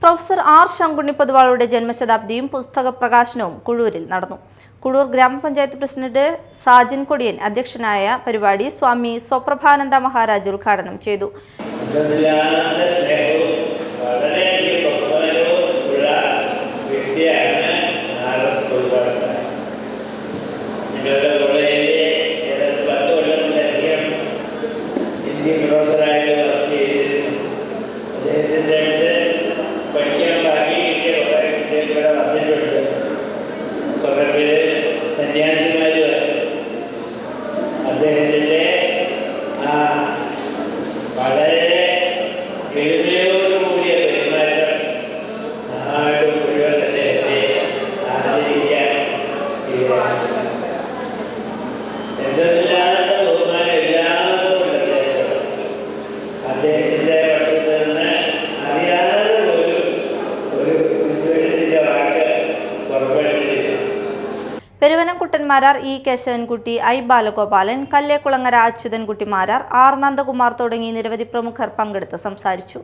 Professor R Sankunni പൊതുവാളുടെ ജന്മശതാബ്ദിയും പുസ്തക പ്രകാശനവും കുഴൂരിൽ നടന്നു. കുഴൂർ ഗ്രാമപഞ്ചായത്ത് പ്രസിഡന്റ് സാജൻ കൊടിയൻ അധ്യക്ഷനായ പരിപാടി സ്വാമി സ്വപ്രഭാനന്ദ മഹാരാജ് ഉദ്ഘാടനം ചെയ്തു. അദ്ദേഹത്തിൻ്റെ വളരെ എളിമയോടുകൂടിയ പെരുമാറ്റം നാട് മുഴുവൻ അദ്ദേഹത്തെ ആദരിക്കാൻ എന്തെന്നില്ലാത്ത ബഹുമാനം ഇല്ലാത്തതുകൊണ്ട് അദ്ദേഹത്തിൻ്റെ പക്ഷത്ത് നിന്ന് അറിയാതെ ഒരു വിദ്വേഷത്തിൻ്റെ വാക്ക് പുറപ്പെട്ടിട്ടില്ല. Peruvanam Kuttan Marar E Keshavankutty, I Balagopalan, Kallekulangara Achuthankutty Marar, R Nandakumar തുടങ്ങി നിരവധി പ്രമുഖർ പങ്കെടുത്ത് സംസാരിച്ചു.